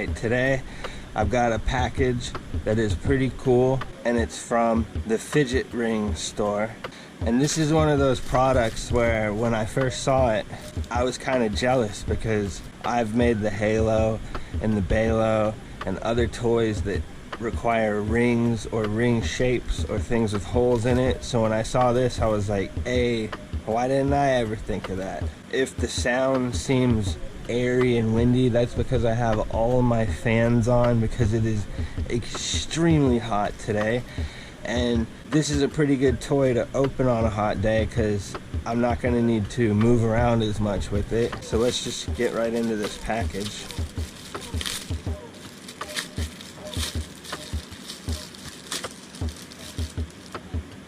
Alright, today I've got a package that is pretty cool, and it's from the Fidget Rings Store. And this is one of those products where when I first saw it, I was kind of jealous because I've made the Halo and the Balo and other toys that require rings or ring shapes or things with holes in it. So when I saw this, I was like, hey, why didn't I ever think of that? If the sound seems airy and windy, that's because I have all of my fans on because it is extremely hot today. And this is a pretty good toy to open on a hot day because I'm not going to need to move around as much with it. So let's just get right into this package.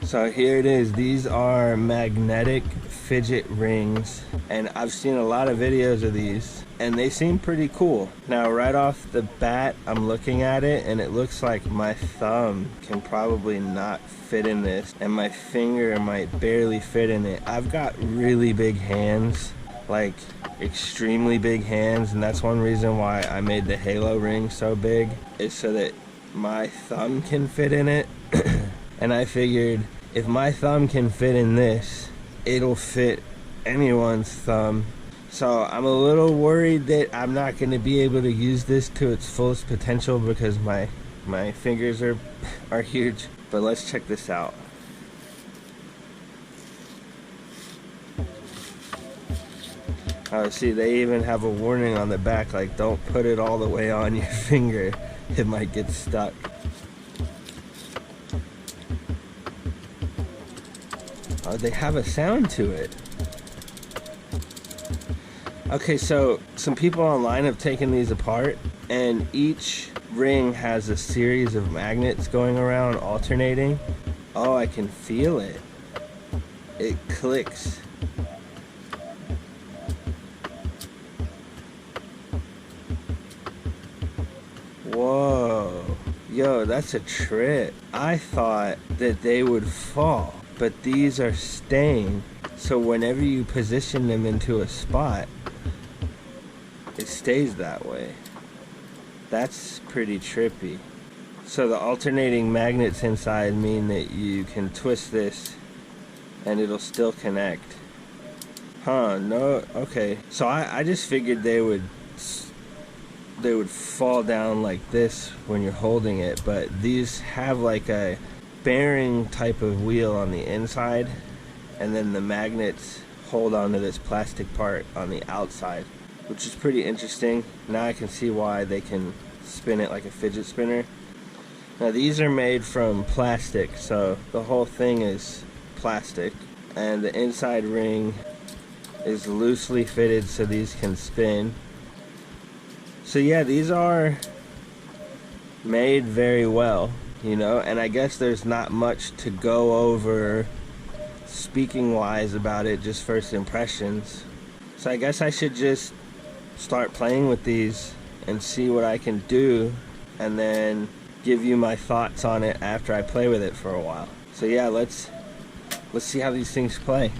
So here it is. These are magnetic fidget rings, and I've seen a lot of videos of these and they seem pretty cool. Now right off the bat, I'm looking at it and it looks like my thumb can probably not fit in this and my finger might barely fit in it. I've got really big hands, like extremely big hands, and that's one reason why I made the Halo ring so big, is so that my thumb can fit in it. And I figured if my thumb can fit in this, it'll fit anyone's thumb. So I'm a little worried that I'm not going to be able to use this to its fullest potential because my fingers are huge. But let's check this out. Oh, see, they even have a warning on the back, like don't put it all the way on your finger. It might get stuck. Oh, they have a sound to it. Okay, so some people online have taken these apart, and each ring has a series of magnets going around, alternating. Oh, I can feel it. It clicks. Whoa. Yo, that's a trip. I thought that they would fall, but these are staying. So whenever you position them into a spot, it stays that way. That's pretty trippy. So the alternating magnets inside mean that you can twist this and it'll still connect. Huh, no, okay. So I just figured they would fall down like this when you're holding it, but these have like a bearing type of wheel on the inside, and then the magnets hold onto this plastic part on the outside, which is pretty interesting. Now I can see why they can spin it like a fidget spinner. Now these are made from plastic, so the whole thing is plastic, and the inside ring is loosely fitted so these can spin. So yeah, these are made very well, you know, and I guess there's not much to go over speaking wise about it, just first impressions. So I guess I should just start playing with these and see what I can do, and then give you my thoughts on it after I play with it for a while. So yeah, let's see how these things play.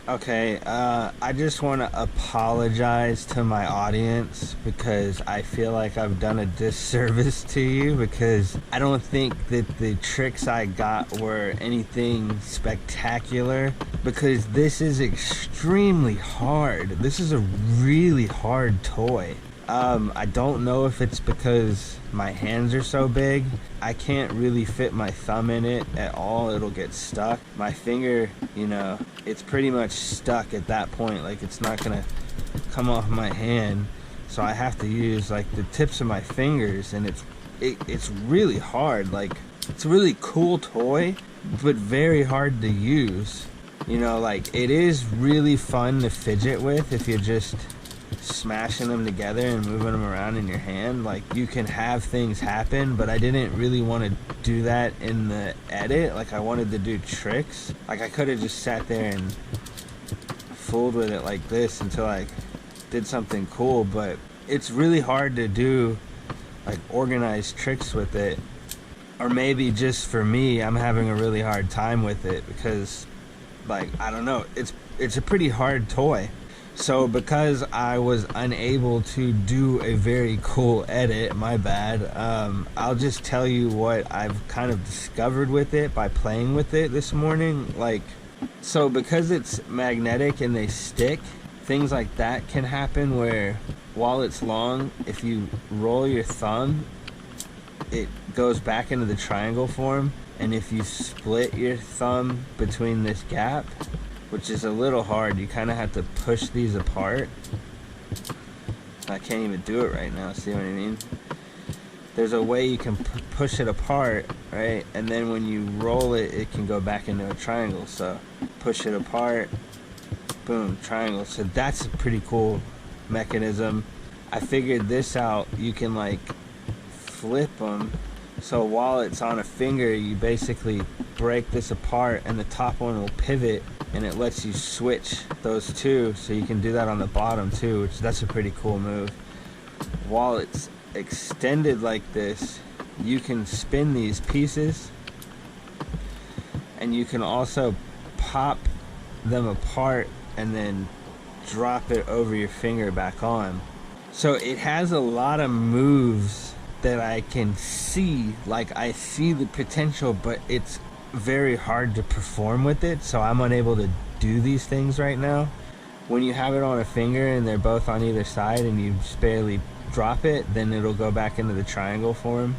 Okay, I just want to apologize to my audience because I feel like I've done a disservice to you, because I don't think that the tricks I got were anything spectacular, because this is extremely hard. This is a really hard toy. I don't know if it's because my hands are so big. I can't really fit my thumb in it at all. It'll get stuck. My finger, you know, it's pretty much stuck at that point. Like, it's not gonna come off my hand. So I have to use like the tips of my fingers, and it's really hard. Like, it's a really cool toy, but very hard to use. You know, like, it is really fun to fidget with if you're just smashing them together and moving them around in your hand. Like, you can have things happen, but I didn't really want to do that in the edit. Like, I wanted to do tricks. Like, I could have just sat there and fooled with it like this until I did something cool, but it's really hard to do like organized tricks with it. Or maybe just for me, I'm having a really hard time with it because, like, I don't know, it's a pretty hard toy. So because I was unable to do a very cool edit, my bad, I'll just tell you what I've kind of discovered with it by playing with it this morning. Like, so because it's magnetic and they stick, things like that can happen where while it's long, if you roll your thumb, it goes back into the triangle form. And if you split your thumb between this gap, which is a little hard, you kind of have to push these apart. I can't even do it right now, see what I mean? There's a way you can push it apart, right? And then when you roll it, it can go back into a triangle. So push it apart, boom, triangle. So that's a pretty cool mechanism. I figured this out. You can like flip them. So while it's on a finger, you basically break this apart and the top one will pivot, and it lets you switch those two, so you can do that on the bottom too, which that's a pretty cool move. While it's extended like this, you can spin these pieces, and you can also pop them apart and then drop it over your finger back on. So it has a lot of moves that I can see. Like, I see the potential, but it's very hard to perform with it, so I'm unable to do these things right now. When you have it on a finger and they're both on either side and you just barely drop it, then it'll go back into the triangle form.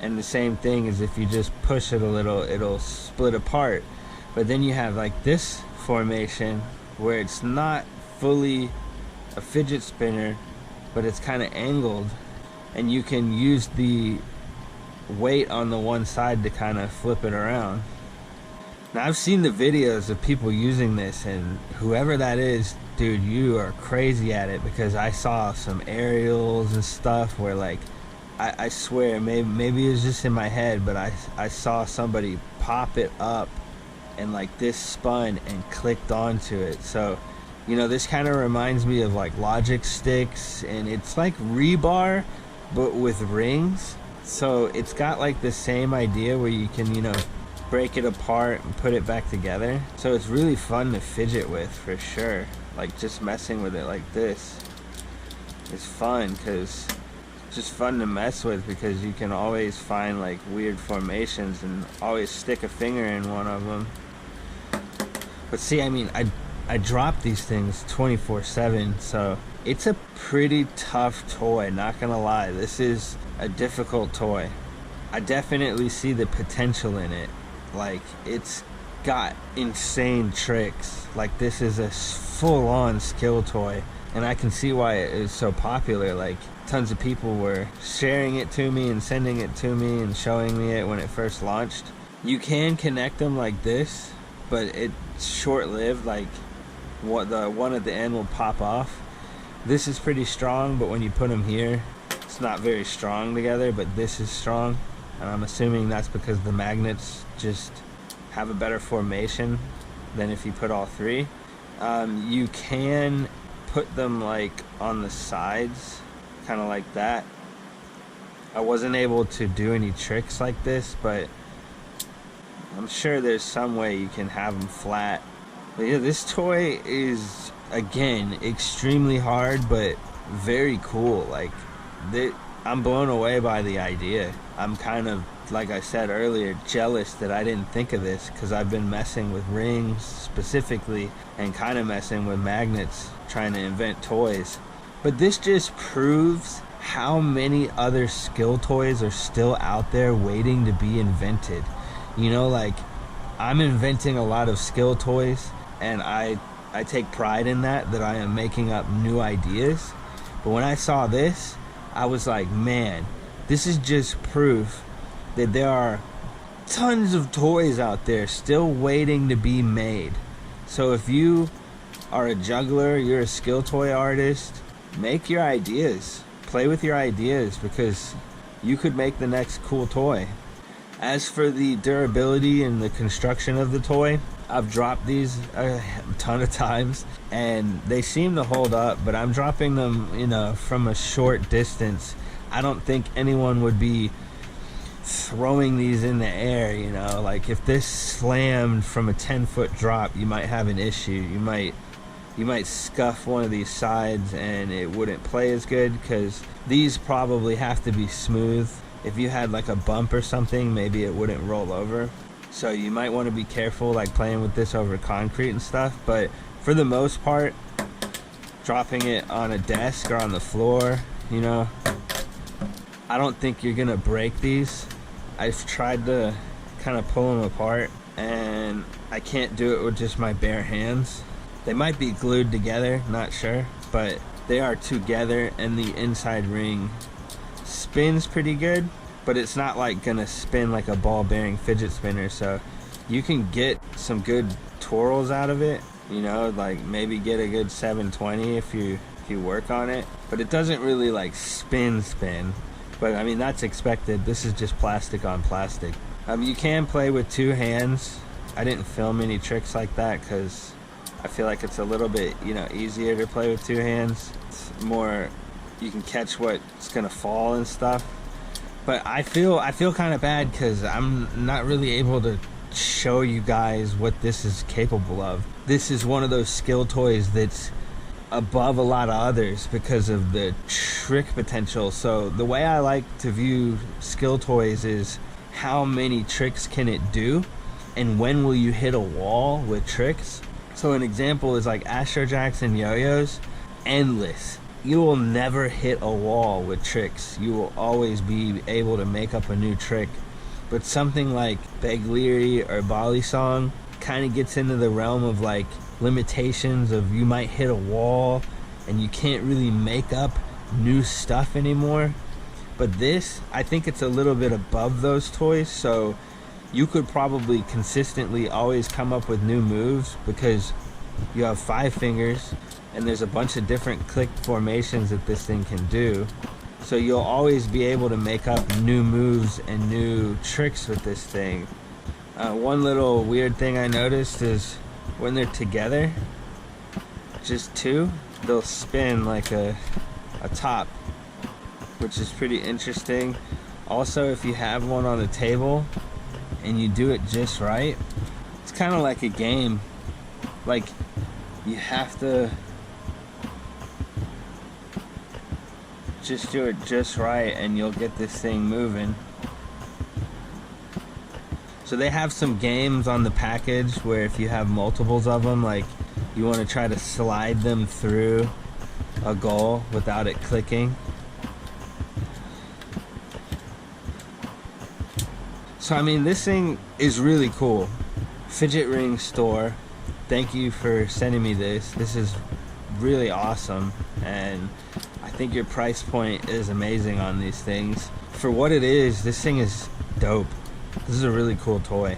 And the same thing is if you just push it a little, it'll split apart. But then you have like this formation where it's not fully a fidget spinner, but it's kind of angled, and you can use the weight on the one side to kind of flip it around. Now, I've seen the videos of people using this, and whoever that is, dude, you are crazy at it, because I saw some aerials and stuff where, like, I swear, maybe it was just in my head, but I saw somebody pop it up and like this spun and clicked onto it. So, you know, this kind of reminds me of like logic sticks, and it's like rebar but with rings. So it's got like the same idea where you can, you know, break it apart and put it back together. So it's really fun to fidget with, for sure. Like, just messing with it like this is fun, because it's just fun to mess with, because you can always find like weird formations and always stick a finger in one of them. But see, I mean, I drop these things 24/7, so it's a pretty tough toy, not gonna lie. This is a difficult toy. I definitely see the potential in it. Like, it's got insane tricks. Like, this is a full-on Skilltoy, and I can see why it is so popular. Like, tons of people were sharing it to me and sending it to me and showing me it when it first launched. You can connect them like this, but it's short-lived. Like, what the one at the end will pop off. This is pretty strong, but when you put them here, it's not very strong together, but this is strong. And I'm assuming that's because the magnets just have a better formation than if you put all three. You can put them like on the sides, kind of like that. I wasn't able to do any tricks like this, but I'm sure there's some way you can have them flat But yeah, this toy is, again, extremely hard, but very cool. Like, I'm blown away by the idea. I'm kind of, like I said earlier, jealous that I didn't think of this, because I've been messing with rings specifically and kind of messing with magnets, trying to invent toys. But this just proves how many other Skilltoys are still out there waiting to be invented. You know, like, I'm inventing a lot of Skilltoys, and I take pride in that I am making up new ideas. But when I saw this, I was like, man, this is just proof that there are tons of toys out there still waiting to be made. So if you are a juggler, you're a Skilltoy artist, make your ideas. Play with your ideas, because you could make the next cool toy. As for the durability and the construction of the toy, I've dropped these a ton of times and they seem to hold up, but I'm dropping them, you know, from a short distance. I don't think anyone would be throwing these in the air, you know. Like, if this slammed from a 10-foot drop, you might have an issue. You might scuff one of these sides and it wouldn't play as good, because these probably have to be smooth. If you had like a bump or something, maybe it wouldn't roll over. So you might want to be careful, like playing with this over concrete and stuff. But for the most part, dropping it on a desk or on the floor, you know, I don't think you're gonna break these. I've tried to kind of pull them apart and I can't do it with just my bare hands. They might be glued together, not sure, but they are together, and the inside ring spins pretty good, but it's not like gonna spin like a ball bearing fidget spinner. So you can get some good twirls out of it, you know, like maybe get a good 720 if you work on it, but it doesn't really like spin. But I mean, that's expected. This is just plastic on plastic. You can play with two hands. I didn't film any tricks like that because I feel like it's a little bit, you know, easier to play with two hands. It's more, you can catch what's gonna fall and stuff. But I feel kind of bad because I'm not really able to show you guys what this is capable of. This is one of those Skilltoys that's above a lot of others because of the trick potential. So the way I like to view Skilltoys is how many tricks can it do, and when will you hit a wall with tricks. So an example is like Astro Jacks and yo-yos, endless. You will never hit a wall with tricks. You will always be able to make up a new trick. But something like Beglieri or Bali Song kind of gets into the realm of like limitations of you might hit a wall and you can't really make up new stuff anymore. But this, I think it's a little bit above those toys, so you could probably consistently always come up with new moves because you have 5 fingers and there's a bunch of different click formations that this thing can do. So you'll always be able to make up new moves and new tricks with this thing. One little weird thing I noticed is when they're together, just two, they'll spin like a top, which is pretty interesting. Also, if you have one on the table and you do it just right, it's kind of like a game. Like, you have to just do it just right and you'll get this thing moving. So they have some games on the package where if you have multiples of them, like you want to try to slide them through a goal without it clicking. So I mean, this thing is really cool. Fidget Rings Store, thank you for sending me this. This is really awesome, and I think your price point is amazing on these things. For what it is, this thing is dope. This is a really cool toy.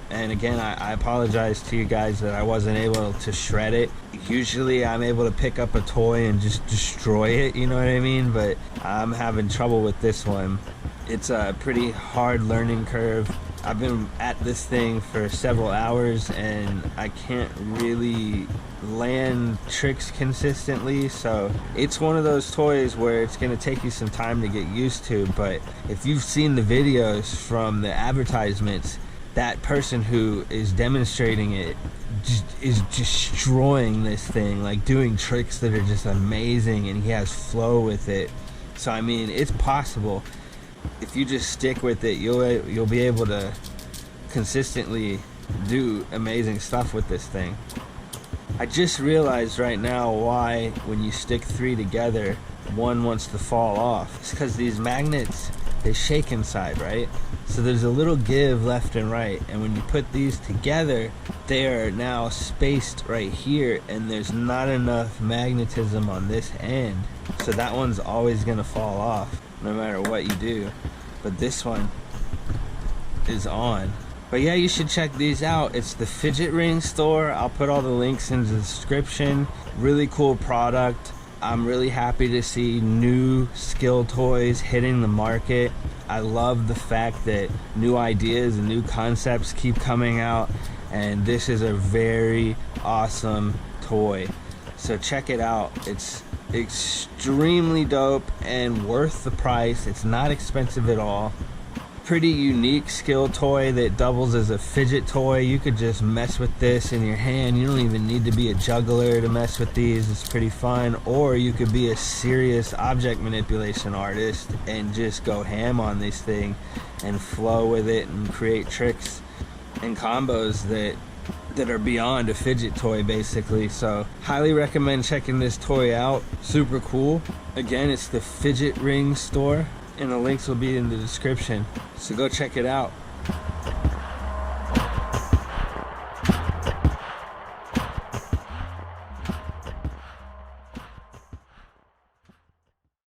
And again, I apologize to you guys that I wasn't able to shred it. Usually I'm able to pick up a toy and just destroy it, you know what I mean? But I'm having trouble with this one. It's a pretty hard learning curve. I've been at this thing for several hours and I can't really land tricks consistently, so it's one of those toys where it's going to take you some time to get used to. But if you've seen the videos from the advertisements, that person who is demonstrating it is destroying this thing, like doing tricks that are just amazing, and he has flow with it. So I mean, it's possible. If you just stick with it, you'll be able to consistently do amazing stuff with this thing. I just realized right now why when you stick 3 together, one wants to fall off. It's because these magnets, they shake inside, right? So there's a little give left and right, and when you put these together, they are now spaced right here, and there's not enough magnetism on this end, so that one's always gonna fall off no matter what you do. But this one is on. But yeah, you should check these out. It's the Fidget Rings Store. I'll put all the links in the description. Really cool product. I'm really happy to see new Skilltoys hitting the market. I love the fact that new ideas and new concepts keep coming out, and this is a very awesome toy. So check it out. It's extremely dope and worth the price. It's not expensive at all. Pretty unique Skilltoy that doubles as a fidget toy. You could just mess with this in your hand. You don't even need to be a juggler to mess with these. It's pretty fun. Or you could be a serious object manipulation artist and just go ham on this thing and flow with it and create tricks and combos that are beyond a fidget toy, basically. So highly recommend checking this toy out. Super cool. Again, it's the Fidget Rings Store, and the links will be in the description, so go check it out.